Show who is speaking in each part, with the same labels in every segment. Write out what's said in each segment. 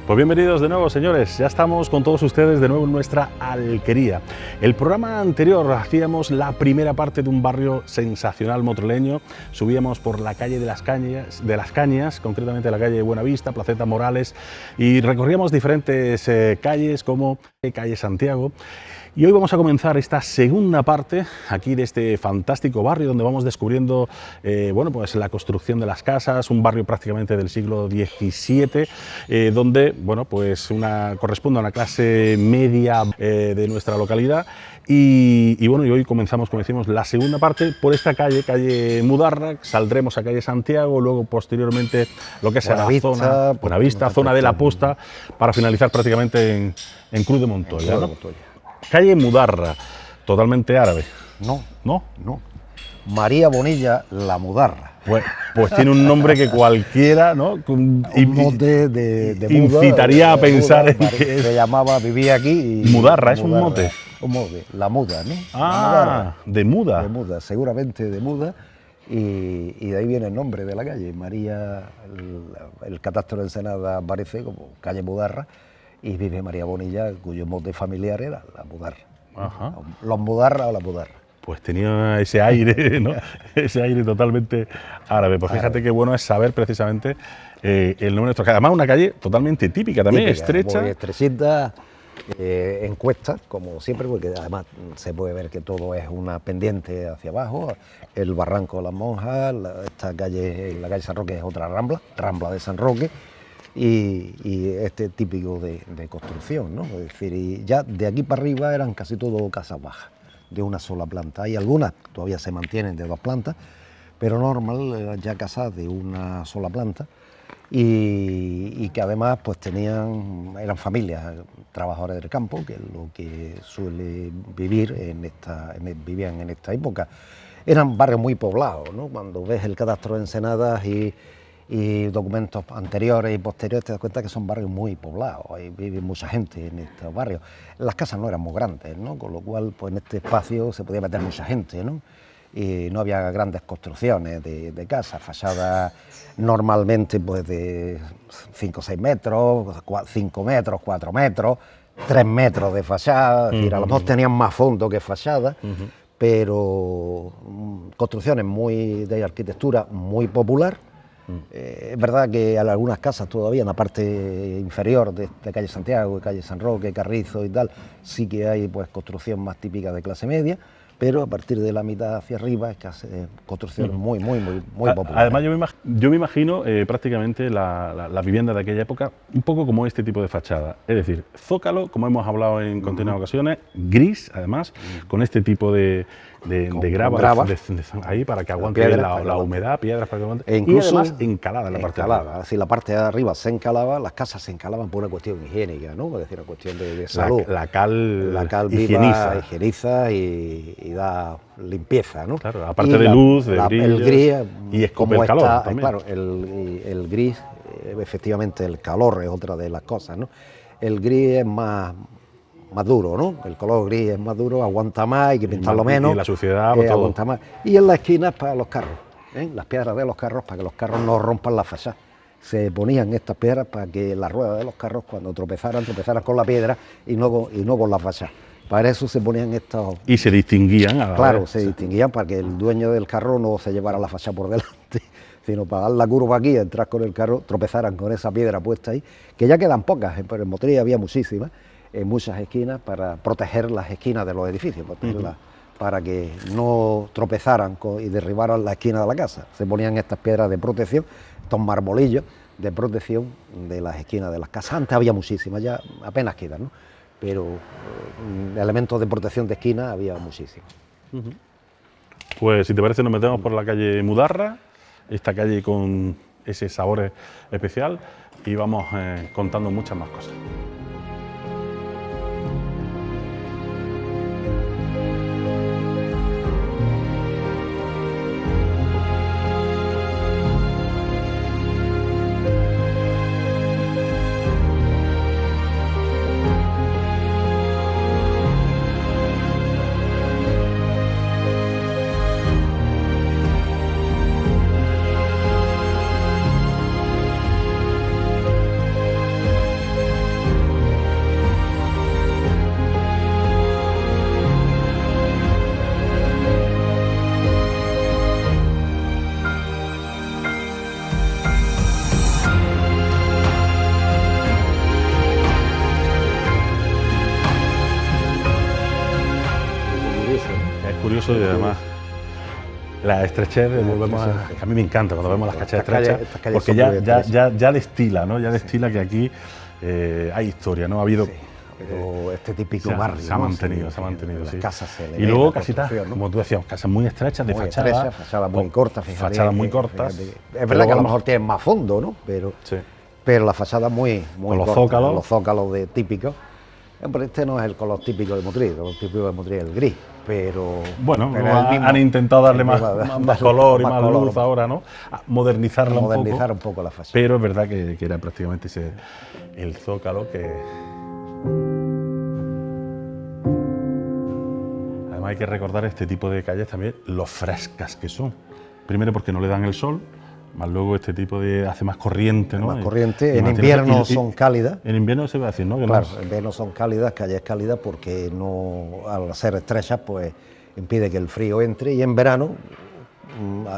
Speaker 1: Pues bienvenidos de nuevo, señores. Ya estamos con todos ustedes de nuevo en nuestra alquería. El programa anterior hacíamos la primera parte de un barrio sensacional motroleño. Subíamos por la calle de las Cañas, concretamente la calle Buenavista, Placeta Morales, y recorríamos diferentes calles como calle Santiago. Y hoy vamos a comenzar esta segunda parte aquí de este fantástico barrio donde vamos descubriendo bueno, pues la construcción de las casas, un barrio prácticamente del siglo XVII, donde bueno, pues corresponde a una clase media de nuestra localidad. Y bueno, y hoy comenzamos, como decimos, la segunda parte por esta calle Mudarra. Saldremos a calle Santiago, luego posteriormente lo que será la zona Buenavista, zona de la Posta, para finalizar prácticamente en Cruz de Montoya, ¿no? Calle Mudarra, totalmente árabe.
Speaker 2: No,
Speaker 1: ¿no?
Speaker 2: no. María Bonilla La Mudarra.
Speaker 1: Pues tiene un nombre que cualquiera, ¿no?
Speaker 2: Un mote de muda,
Speaker 1: incitaría a pensar en que
Speaker 2: se llamaba, vivía aquí. Y
Speaker 1: Mudarra, es un mote.
Speaker 2: Un mote, la muda, ¿no?
Speaker 1: Ah, de muda.
Speaker 2: De muda, seguramente de muda. Y de ahí viene el nombre de la calle. María, el catastro de Ensenada aparece como calle Mudarra. Y vive María Bonilla, cuyo mote familiar era la Mudarra.
Speaker 1: Ajá.
Speaker 2: Los Mudarra o la Mudarra.
Speaker 1: Pues tenía ese aire, ¿no? Ese aire totalmente árabe. Pues fíjate qué bueno es saber precisamente el nombre de nuestro calle. Además, una calle totalmente típica, también estrecha.
Speaker 2: Muy estrechita, en cuesta, como siempre, porque además se puede ver que todo es una pendiente hacia abajo. El barranco de las Monjas, esta calle, la calle San Roque es otra rambla de San Roque. Y este típico de construcción, ¿no? Es decir, y ya de aquí para arriba eran casi todo casas bajas, de una sola planta. Hay algunas todavía se mantienen de dos plantas, pero normal eran ya casas de una sola planta y que además pues eran familias, trabajadores del campo, que es lo que suele vivir vivían en esta época. Eran barrios muy poblados, ¿no? Cuando ves el catastro de Ensenada y documentos anteriores y posteriores, te das cuenta que son barrios muy poblados, ahí vive mucha gente en estos barrios. Las casas no eran muy grandes, ¿no? Con lo cual pues en este espacio se podía meter mucha gente, ¿no? Y no había grandes construcciones de casas, fachadas normalmente pues de 5 o 6 metros, 5 metros, 4 metros, 3 metros de fachada, es decir, a lo mejor tenían más fondo que fachada, pero construcciones de arquitectura muy popular. Es verdad que hay algunas casas todavía en la parte inferior de calle Santiago, calle San Roque, Carrizo y tal, sí que hay pues construcción más típica de clase media, pero a partir de la mitad hacia arriba es casi construcciones muy populares.
Speaker 1: Además yo me imagino prácticamente la vivienda de aquella época un poco como este tipo de fachada, es decir, zócalo, como hemos hablado en continuas ocasiones, gris además, con este tipo de grava ahí para que aguante la humedad, piedras para que aguante, e incluso, y además encalada en la parte de arriba.
Speaker 2: Así la parte de arriba se encalaba, las casas se encalaban por una cuestión higiénica, ¿no? Es decir, una cuestión de salud.
Speaker 1: La cal
Speaker 2: higieniza y da limpieza, ¿no?
Speaker 1: Claro, aparte de luz, de brillo,
Speaker 2: el gris,
Speaker 1: y escope el calor también.
Speaker 2: Claro, el gris, efectivamente el calor es otra de las cosas, ¿no? El gris es más duro, ¿no? El color gris es más duro, aguanta más, hay que pintarlo menos.
Speaker 1: Y la suciedad, todo.
Speaker 2: Aguanta más. Y en las esquinas para los carros, las piedras de los carros, para que los carros no rompan la fachada. Se ponían estas piedras para que las ruedas de los carros, cuando tropezaran con la piedra y no con la fachada. Para eso se ponían estos...
Speaker 1: Y se distinguían.
Speaker 2: Se distinguían para que el dueño del carro no se llevara la fachada por delante, sino para dar la curva aquí, entrar con el carro, tropezaran con esa piedra puesta ahí, que ya quedan pocas, pero en Motril había muchísimas, en muchas esquinas, para proteger las esquinas de los edificios, para que no tropezaran y derribaran la esquina de la casa. Se ponían estas piedras de protección, estos marmolillos de protección de las esquinas de las casas. Antes había muchísimas, ya apenas quedan, ¿no? Pero elementos de protección de esquina había muchísimos.
Speaker 1: Pues si te parece nos metemos por la calle Mudarra, esta calle con ese sabor especial, y vamos contando muchas más cosas. precioso y además la estrechez, que a mí me encanta cuando vemos las calles estrechas, porque ya destila, ¿no? Ya destila que aquí hay historia, ¿no? Ha habido...
Speaker 2: Pero este típico barrio
Speaker 1: se ha mantenido, las
Speaker 2: sí. Casas
Speaker 1: y luego casitas, ¿no? Como tú decías, casas muy estrechas, de fachada.
Speaker 2: Fachadas muy cortas, fíjate.
Speaker 1: Fachadas muy cortas.
Speaker 2: Es verdad que a lo mejor tienen más fondo, ¿no? Pero la fachada muy
Speaker 1: con los
Speaker 2: corta,
Speaker 1: zócalos.
Speaker 2: Los zócalos de típicos. Pero este no es el color típico de Motril, el color típico de Motril es el gris, pero...
Speaker 1: Bueno, han intentado darle más color y más luz ahora, ¿no? Modernizarla
Speaker 2: un poco la fachada.
Speaker 1: Pero es verdad que era prácticamente el zócalo que... Además hay que recordar este tipo de calles también, lo frescas que son. Primero porque no le dan el sol, más luego este tipo de hace más corriente, ¿no?
Speaker 2: Más corriente, en invierno son cálidas.
Speaker 1: En invierno se va a decir, ¿no?
Speaker 2: Claro, en invierno son cálidas, calles cálidas, porque no, al ser estrechas, pues impide que el frío entre, y en verano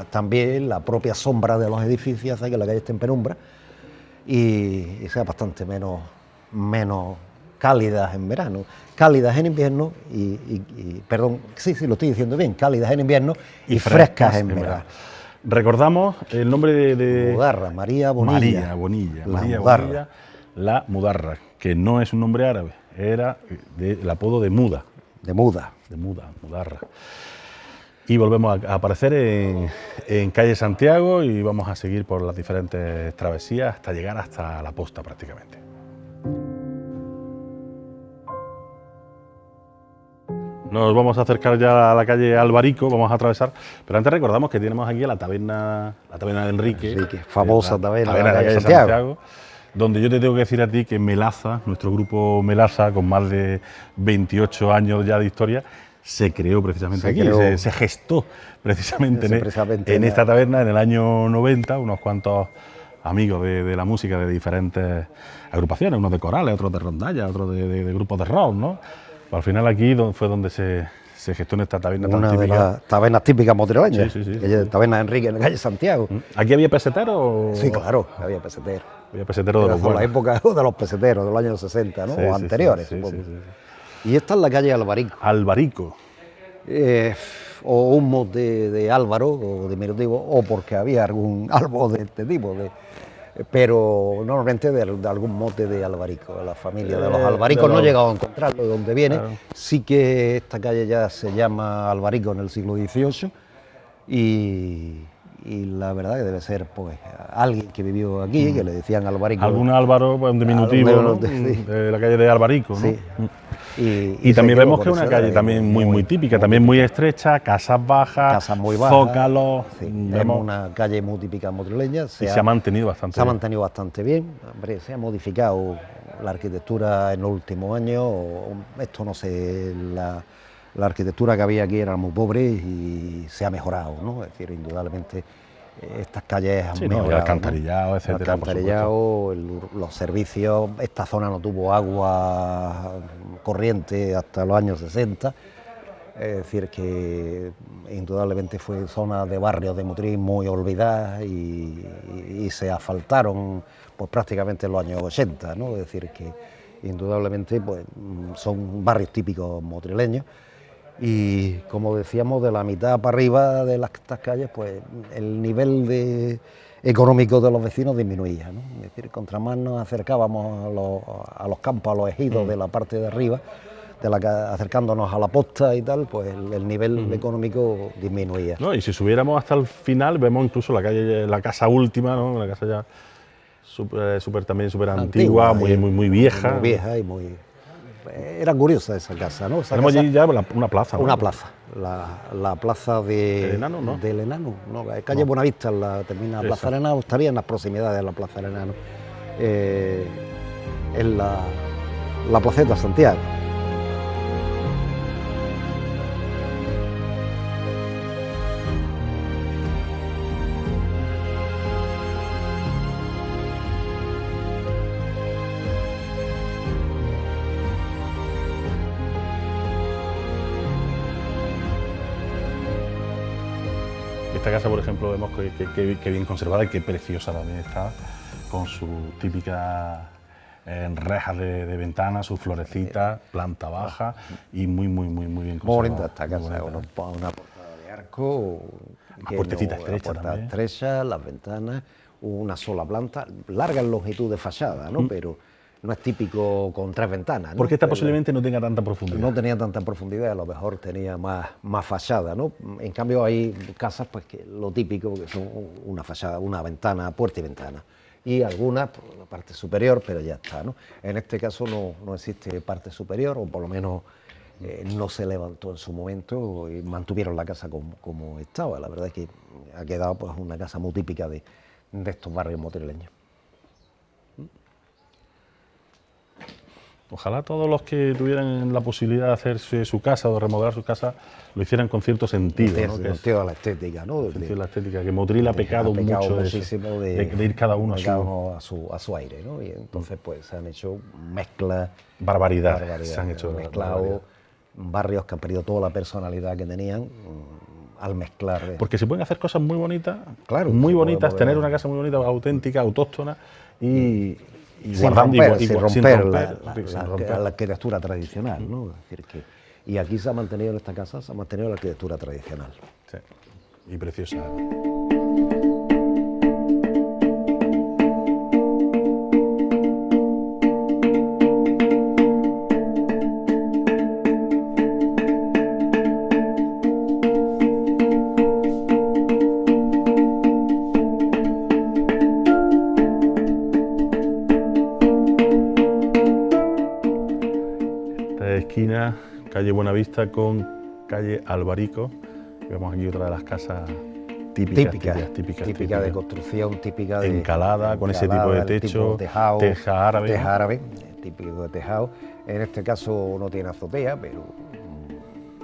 Speaker 2: también la propia sombra de los edificios hace que la calle esté en penumbra y sea bastante menos cálidas en verano, cálidas en invierno perdón, sí, lo estoy diciendo bien, cálidas en invierno y frescas en verano.
Speaker 1: Recordamos el nombre de
Speaker 2: Mudarra, María Bonilla.
Speaker 1: María Bonilla, la Mudarra, que no es un nombre árabe, era el apodo de Muda. Mudarra. Y volvemos a aparecer en calle Santiago y vamos a seguir por las diferentes travesías hasta llegar hasta la Posta prácticamente. Nos vamos a acercar ya a la calle Albarico, vamos a atravesar, pero antes recordamos que tenemos aquí la taberna de Enrique,
Speaker 2: famosa taberna
Speaker 1: de la calle Santiago, donde yo te tengo que decir a ti que Melaza, nuestro grupo Melaza, con más de 28 años ya de historia, se creó precisamente aquí, se gestó precisamente en esta taberna en el año 90, unos cuantos amigos de la música de diferentes agrupaciones, unos de corales, otros de rondalla, otros de grupos de rock, ¿no? Al final aquí fue donde se gestó en esta taberna tan típica.
Speaker 2: Una de las tabernas típicas motrileñas,
Speaker 1: sí.
Speaker 2: Taberna de Enrique en la calle Santiago.
Speaker 1: ¿Aquí había pesetero?
Speaker 2: Sí, claro, había pesetero.
Speaker 1: Había pesetero de los buenos.
Speaker 2: La época de los peseteros, de los años 60, ¿no? O anteriores, supongo. Y esta es la calle Albarico.
Speaker 1: Albarico.
Speaker 2: O un mote de Álvaro, o diminutivo, o porque había algún árbol de este tipo, pero normalmente de algún mote de Albarico. La familia de los Albaricos no he llegado a encontrarlo de dónde viene. Claro. Sí que esta calle ya se llama Albarico en el siglo XVIII y la verdad que debe ser pues alguien que vivió aquí, que le decían Albarico.
Speaker 1: Algún Álvaro, pues, un diminutivo, ¿no? De la calle de Albarico, ¿no?
Speaker 2: Sí.
Speaker 1: Y también vemos que es una calle también muy típica, también muy estrecha, casas bajas,
Speaker 2: muy bajas,
Speaker 1: zócalos.
Speaker 2: Vemos una calle muy típica motrileña.
Speaker 1: Se ha mantenido bastante bien.
Speaker 2: Se ha mantenido bastante bien. Hombre, se ha modificado la arquitectura en los últimos años. Esto no sé, la arquitectura que había aquí era muy pobre y se ha mejorado, ¿no? Es decir, indudablemente estas calles han mejorado.
Speaker 1: El alcantarillado, etcétera.
Speaker 2: El alcantarillado, los servicios. Esta zona no tuvo agua corriente hasta los años 60. Es decir, que indudablemente fue zona de barrios de Motril muy olvidada y se asfaltaron pues prácticamente en los años 80, ¿no? Es decir, que indudablemente pues, son barrios típicos motrileños. Y como decíamos, de la mitad para arriba de estas calles, pues el nivel económico de los vecinos disminuía, ¿no? Es decir, contra más nos acercábamos a los campos, a los ejidos de la parte de arriba, acercándonos a la Posta y tal, pues el nivel económico disminuía.
Speaker 1: No, y si subiéramos hasta el final, vemos incluso la casa última, ¿no? La casa ya también súper antigua, muy vieja.
Speaker 2: Muy vieja y muy... Era curiosa esa casa, ¿no?
Speaker 1: Tenemos allí ya una plaza, ¿no?
Speaker 2: Una plaza, la plaza
Speaker 1: ¿Del Enano, no?
Speaker 2: Del Enano, no, la calle Buenavista termina la Plaza del Enano, estaría en las proximidades de la Plaza del Enano, en la placeta Santiago.
Speaker 1: Esta casa, por ejemplo, vemos que bien conservada y que preciosa también está, con su típica rejas de ventanas, sus florecitas, planta baja y muy bien
Speaker 2: Muy
Speaker 1: conservado.
Speaker 2: bonita esta casa, una portada de arco,
Speaker 1: Una puertecita estrecha
Speaker 2: puerta
Speaker 1: también.
Speaker 2: estrecha, las ventanas, una sola planta, larga en longitud de fachada, ¿no? Pero no es típico con 3 ventanas, ¿no?
Speaker 1: Porque esta
Speaker 2: Pero
Speaker 1: posiblemente no tenga tanta profundidad.
Speaker 2: no tenía tanta profundidad, a lo mejor tenía más fachada, ¿no? En cambio hay casas pues que lo típico que son una fachada, una ventana, puerta y ventana. Y algunas por la parte superior, pero ya está, ¿no? En este caso no existe parte superior, o por lo menos no se levantó en su momento y mantuvieron la casa como estaba. La verdad es que ha quedado pues una casa muy típica de estos barrios motrileños.
Speaker 1: Ojalá todos los que tuvieran la posibilidad de hacerse su casa o de remodelar su casa lo hicieran con cierto sentido, ¿no?
Speaker 2: El sentido de la estética, ¿no?
Speaker 1: Sentido de la estética, que Motril ha pecado mucho de,
Speaker 2: muchísimo
Speaker 1: de ir cada uno
Speaker 2: a su aire, ¿no? Y entonces pues se han hecho mezclas,
Speaker 1: barbaridades, se han hecho
Speaker 2: mezclado barrios que han perdido toda la personalidad que tenían al mezclar.
Speaker 1: Porque se pueden hacer cosas muy bonitas,
Speaker 2: claro,
Speaker 1: muy bonitas, tener una casa muy bonita, auténtica, autóctona y
Speaker 2: sin romper la arquitectura tradicional, ¿no? Es decir, y aquí se ha mantenido en esta casa, se ha mantenido la arquitectura tradicional.
Speaker 1: Sí, y preciosa. Esquina, calle Buenavista con calle Albarico. Vemos aquí otra de las casas típicas
Speaker 2: de construcción, típica de
Speaker 1: encalada, con ese tipo de techo, teja árabe,
Speaker 2: típico de tejado. En este caso no tiene azotea, pero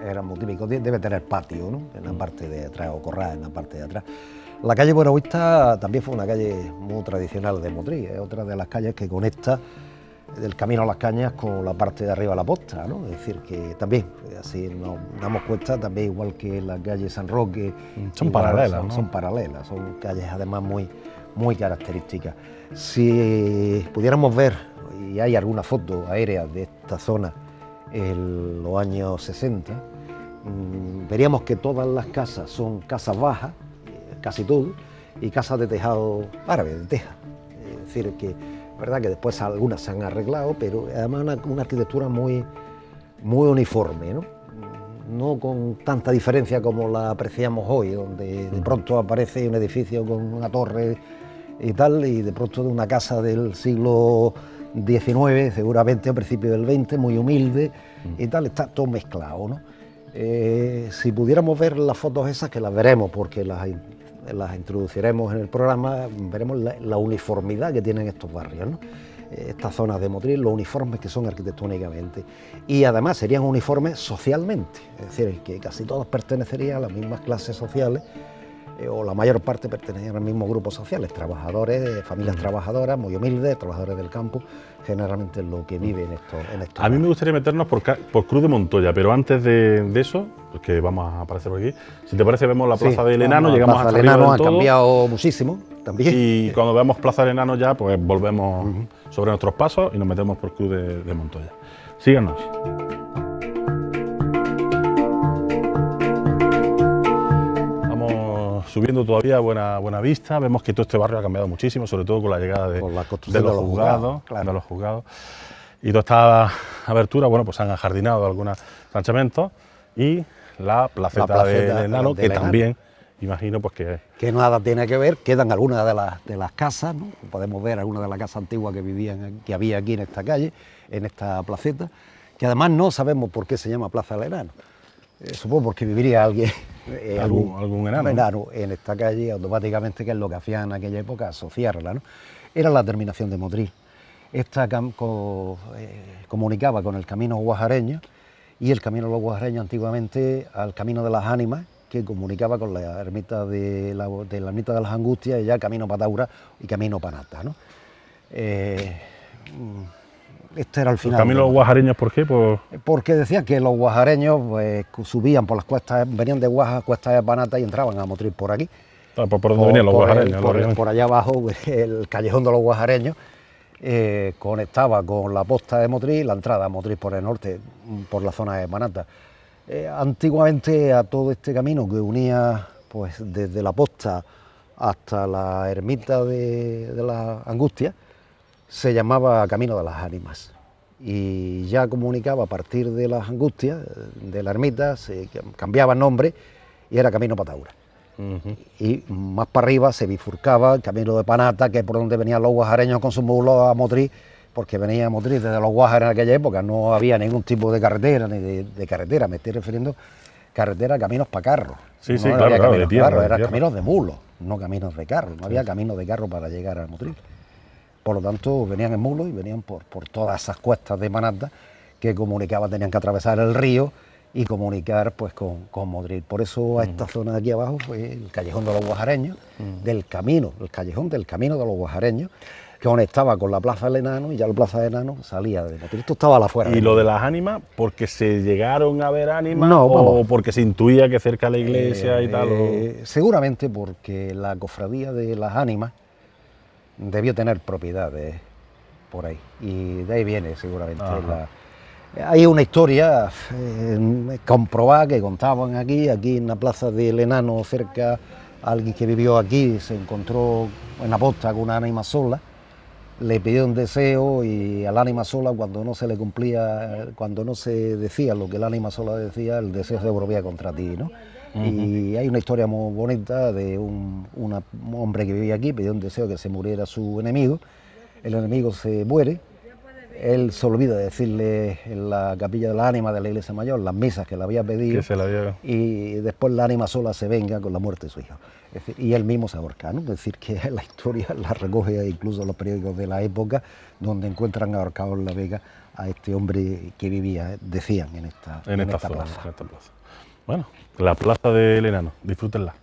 Speaker 2: era muy típico. Debe tener patio, ¿no? En la parte de atrás, o corral en la parte de atrás. La calle Buenavista también fue una calle muy tradicional de Motril, es otra de las calles que conecta del camino a las Cañas con la parte de arriba de la Posta, ¿no? Es decir, que también, así nos damos cuenta, también igual que la calle San Roque,
Speaker 1: son paralelas, ¿no?
Speaker 2: Son paralelas, son calles además muy características. Si pudiéramos ver, y hay alguna foto aérea de esta zona en los años 60, veríamos que todas las casas son casas bajas, casi todo, y casas de tejado árabe, de teja. Es decir, que es verdad que después algunas se han arreglado, pero además una arquitectura muy uniforme, ¿no? No con tanta diferencia como la apreciamos hoy, donde de pronto aparece un edificio con una torre y tal, y de pronto de una casa del siglo XIX, seguramente a principios del XX, muy humilde y tal, está todo mezclado, ¿no? Si pudiéramos ver las fotos esas, que las veremos porque las introduciremos en el programa, veremos la uniformidad que tienen estos barrios, ¿no? Estas zonas de Motril, los uniformes que son arquitectónicamente, y además serían uniformes socialmente, es decir, que casi todos pertenecerían a las mismas clases sociales, o la mayor parte pertenecían al mismo grupo sociales, trabajadores, familias trabajadoras, muy humildes, trabajadores del campo, generalmente es lo que viven estos
Speaker 1: A mí me gustaría meternos por Cruz de Montoya, pero antes de eso, que vamos a aparecer por aquí, si te parece vemos la Plaza del Enano, llegamos hasta arriba del todo.
Speaker 2: Ha cambiado muchísimo también.
Speaker 1: Y cuando veamos Plaza del Enano ya, pues volvemos sobre nuestros pasos y nos metemos por Cruz de Montoya. Síganos. Subiendo todavía a buena vista, vemos que todo este barrio ha cambiado muchísimo, sobre todo con la llegada de los juzgados, claro. Y toda esta abertura, bueno, pues han ajardinado algunos ranchamentos y la placeta del Enano, que también, imagino, pues
Speaker 2: que nada tiene que ver. Quedan algunas de las casas, ¿no? Podemos ver algunas de las casas antiguas que había aquí en esta calle, en esta placeta, que además no sabemos por qué se llama Plaza del Enano. Supongo porque viviría alguien,
Speaker 1: algún enano
Speaker 2: en esta calle, automáticamente, que es lo que hacían en aquella época, asociarla, ¿no? Era la terminación de Motril. Esta comunicaba con el camino guajareño, y el camino de los guajareños antiguamente al camino de las Ánimas, que comunicaba con la ermita de la ermita de las Angustias, y ya camino para Taura y camino para Nata, ¿no? Este era el final.
Speaker 1: ¿El camino de los guajareños por qué?
Speaker 2: Porque decían que los guajareños pues, subían por las cuestas, venían de Guaja, cuestas de Panata, y entraban a Motril por aquí.
Speaker 1: ¿Por dónde venían los guajareños?
Speaker 2: Por allá abajo, el callejón de los guajareños, conectaba con la posta de Motril, la entrada a Motril por el norte, por la zona de Manata. Antiguamente a todo este camino que unía pues desde la posta hasta la ermita de la Angustia se llamaba Camino de las Ánimas, y ya comunicaba a partir de las Angustias, de la ermita, se cambiaba el nombre y era Camino Pataura. Y más para arriba se bifurcaba el Camino de Panata, que es por donde venían los guajareños con sus mulos a Motril, porque venía a Motril desde los Guájares en aquella época, no había ningún tipo de carretera, ni de carretera, me estoy refiriendo carretera, caminos para carros.
Speaker 1: Sí,
Speaker 2: no,
Speaker 1: sí,
Speaker 2: no
Speaker 1: claro,
Speaker 2: había
Speaker 1: claro,
Speaker 2: caminos
Speaker 1: de tierra,
Speaker 2: para carros,
Speaker 1: de
Speaker 2: eran
Speaker 1: tierra.
Speaker 2: caminos de mulos, no caminos de carros, no había caminos de carro para llegar a Motril. Por lo tanto, venían en mulos y venían por todas esas cuestas de Manata que comunicaban, tenían que atravesar el río y comunicar pues con Motril. Por eso a esta zona de aquí abajo fue el Callejón de los Guajareños, del camino, el Callejón del Camino de los Guajareños, que conectaba con la Plaza del Enano, y ya la Plaza del Enano salía de Motril. Esto estaba a la afuera.
Speaker 1: ¿Y lo de las ánimas, porque se llegaron a ver ánimas
Speaker 2: No,
Speaker 1: o
Speaker 2: vamos.
Speaker 1: porque se intuía que cerca de la iglesia y tal?
Speaker 2: Seguramente porque la cofradía de las ánimas debió tener propiedades por ahí, y de ahí viene seguramente hay una historia comprobada que contaban aquí en la Plaza del Enano, cerca, alguien que vivió aquí se encontró en la posta con una ánima sola, le pidió un deseo y al ánima sola, cuando no se le cumplía, cuando no se decía lo que el ánima sola decía, el deseo se volvía contra ti, ¿no? Y hay una historia muy bonita de un hombre que vivía aquí, pidió un deseo que se muriera su enemigo, el enemigo se muere, él se olvida de decirle en la capilla de la ánima de la iglesia mayor las misas que le había pedido,
Speaker 1: Que se la había...
Speaker 2: y después la ánima sola se venga con la muerte de su hijo. Es decir, y él mismo se ahorca, ¿no? Es decir, que la historia la recoge incluso los periódicos de la época, donde encuentran ahorcado en la Vega a este hombre que vivía, decían, en esta
Speaker 1: zona,
Speaker 2: plaza.
Speaker 1: en esta plaza. Bueno, la Plaza del Enano, disfrútenla.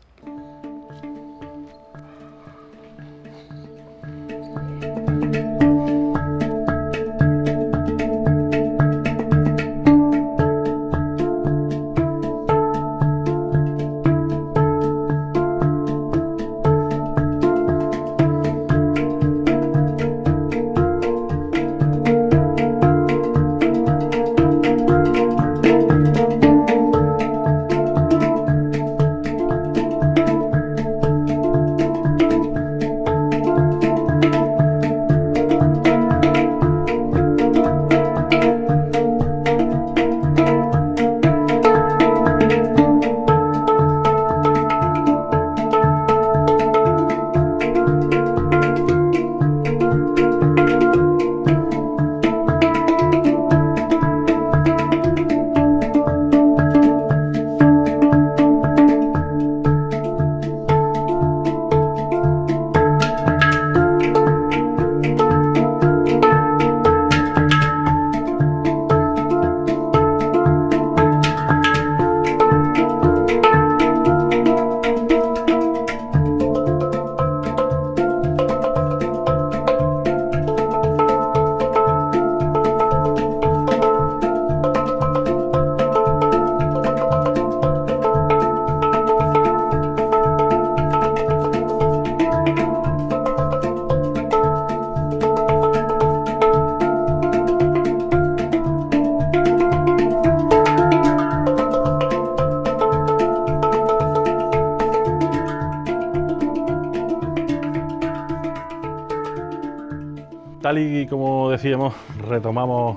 Speaker 1: Tal y como decíamos, retomamos,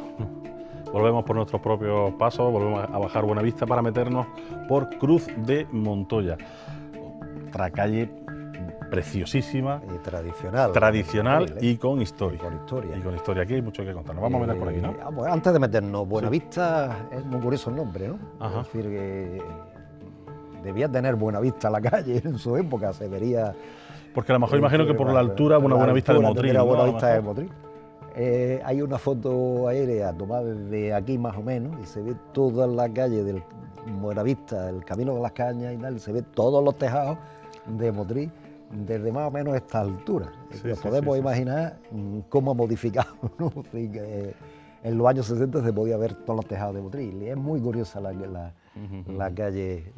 Speaker 1: volvemos por nuestros propios pasos, volvemos a bajar Buenavista para meternos por Cruz de Montoya, otra calle preciosísima, tradicional
Speaker 2: increíble.
Speaker 1: y con historia.
Speaker 2: Con historia.
Speaker 1: Y con historia. Aquí hay mucho que contar. Nos vamos a meter por aquí, ¿no?
Speaker 2: Pues antes de meternos, Buenavista es muy curioso el nombre, ¿no?
Speaker 1: Ajá.
Speaker 2: Es decir, que debía tener Buenavista la calle en su época, se vería...
Speaker 1: Porque a lo mejor imagino que por la altura, una buena vista de Motril,
Speaker 2: Era
Speaker 1: ¿no?
Speaker 2: buena
Speaker 1: A lo
Speaker 2: vista de
Speaker 1: mejor.
Speaker 2: Motril. Hay una foto aérea tomada desde aquí más o menos y se ve toda la calle del Buenavista, el Camino de las Cañas y tal, se ve todos los tejados de Motril desde más o menos esta altura.
Speaker 1: Sí,
Speaker 2: Nos
Speaker 1: sí,
Speaker 2: podemos
Speaker 1: sí,
Speaker 2: imaginar cómo ha modificado, ¿no? Así que, en los años 60 se podía ver todos los tejados de Motril y es muy curiosa la calle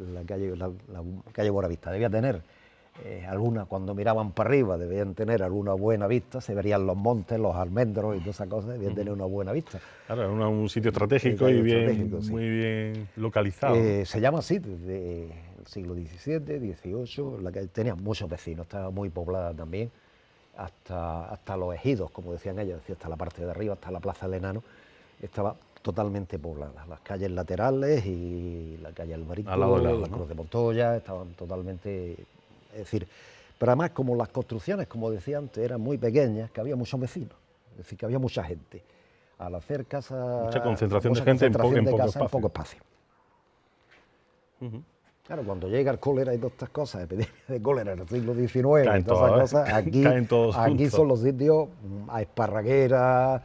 Speaker 2: Buenavista. Debía tener Algunas cuando miraban para arriba debían tener alguna buena vista, se verían los montes, los almendros y todas esas cosas, debían tener una buena vista.
Speaker 1: Claro, era un sitio estratégico
Speaker 2: Un
Speaker 1: y
Speaker 2: sitio
Speaker 1: bien,
Speaker 2: estratégico, sí.
Speaker 1: muy bien localizado.
Speaker 2: Se llama así desde el siglo XVII, XVIII, la calle tenía muchos vecinos, estaba muy poblada también, hasta los ejidos, como decían ellos, es decir, hasta la parte de arriba, hasta la Plaza del Enano, estaba totalmente poblada. Las calles laterales y la calle Alvarico,
Speaker 1: Al lado del lado,
Speaker 2: la
Speaker 1: ¿no?
Speaker 2: Cruz de Montoya, estaban totalmente... Es decir, pero además como las construcciones, como decía antes, eran muy pequeñas, que había muchos vecinos, es decir, que había mucha gente. Al hacer casas...
Speaker 1: Mucha concentración de gente en poco espacio.
Speaker 2: Claro, cuando llega el cólera y todas estas cosas, epidemia de cólera en el siglo XIX
Speaker 1: Caen
Speaker 2: y todas esas
Speaker 1: todas,
Speaker 2: cosas, aquí,
Speaker 1: caen todos
Speaker 2: aquí
Speaker 1: juntos.
Speaker 2: son los sitios a Esparraguera,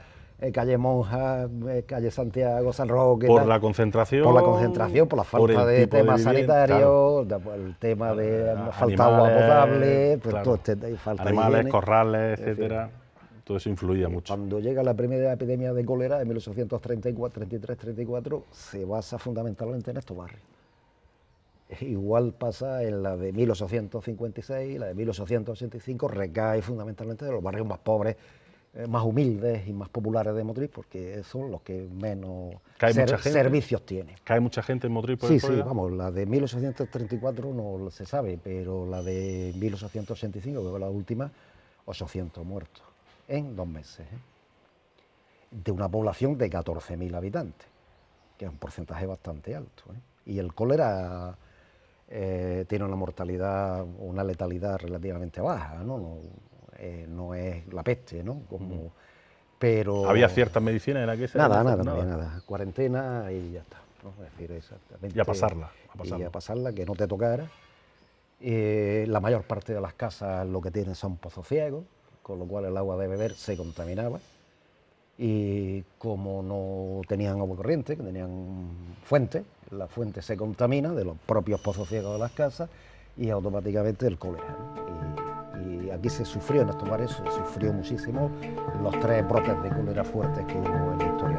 Speaker 2: calle Monja, calle Santiago, San Roque.
Speaker 1: Por
Speaker 2: tal.
Speaker 1: la concentración.
Speaker 2: Por la concentración, por la falta
Speaker 1: el
Speaker 2: de
Speaker 1: tipo de
Speaker 2: temas
Speaker 1: vivienda,
Speaker 2: sanitarios,
Speaker 1: claro.
Speaker 2: por el tema de falta agua
Speaker 1: Animales,
Speaker 2: potable, pues
Speaker 1: claro.
Speaker 2: todo este, falta de
Speaker 1: Animales,
Speaker 2: higiene.
Speaker 1: corrales,
Speaker 2: En fin.
Speaker 1: etcétera. Todo eso influía mucho.
Speaker 2: Cuando llega la primera epidemia de cólera en 1833-34, se basa fundamentalmente en estos barrios. Igual pasa en la de 1856, la de 1885, recae fundamentalmente de los barrios más pobres, más humildes y más populares de Motril, porque son los que menos servicios tienen.
Speaker 1: ¿Cae mucha gente en Motril por
Speaker 2: Sí,
Speaker 1: el
Speaker 2: sí,
Speaker 1: problema?
Speaker 2: vamos, la de 1834 no se sabe, pero la de 1885, que fue la última, 800 muertos en 2 meses, de una población de 14.000 habitantes, que es un porcentaje bastante alto. Y el cólera tiene una mortalidad, una letalidad relativamente baja, ¿no? No es la peste, ¿no? Pero
Speaker 1: ¿Había ciertas medicinas en aquella
Speaker 2: nada, cuarentena y ya está, ¿no? Es decir, exactamente.
Speaker 1: Y a pasarla.
Speaker 2: Y a pasarla, que no te tocara. La mayor parte de las casas lo que tienen son pozos ciegos, con lo cual el agua de beber se contaminaba. Y como no tenían agua corriente, que tenían fuente, la fuente se contamina de los propios pozos ciegos de las casas y automáticamente el cólera, ¿no? Y aquí se sufrió, en estos bares se sufrió muchísimo los 3 brotes de cólera fuertes que hubo en la historia